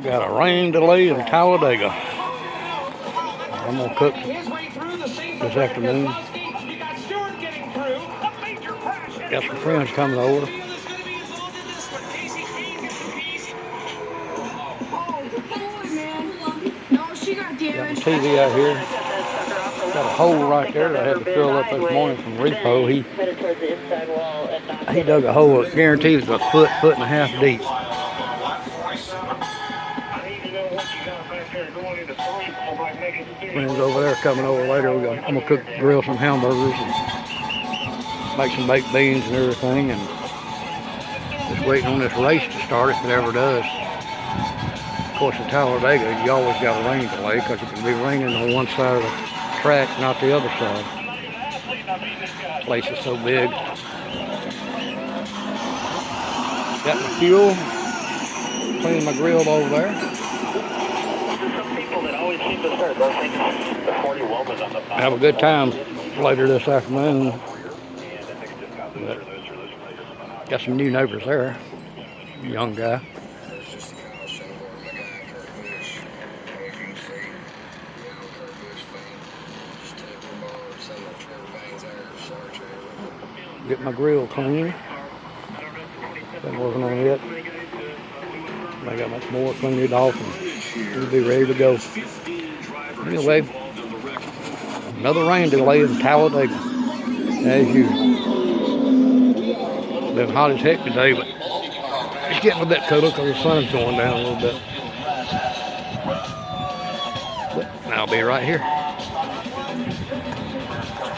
Got a rain delay in Talladega. I'm gonna cook this afternoon. Got some friends coming over. Got the TV out here. Got a hole right there that I had to fill up this morning from repo. He dug a hole that guarantees a foot and a half deep. Friends over there coming over later. I'm gonna grill some hamburgers and make some baked beans and everything, and just waiting on this race to start if it ever does. Of course, in Talladega, you always got a rain delay because it can be raining on one side of the track, not the other side. The place is so big. Got my fuel, cleaning my grill over there. Have a good time later this afternoon. But got some new neighbors there. Young guy. Get my grill clean. Been working on it. I got much more, clean it off, and we'll be ready to go. Anyway, another rain delay in Talladega, as usual. Been hot as heck today, but it's getting a bit cooler because the sun's going down a little bit. But I'll be right here.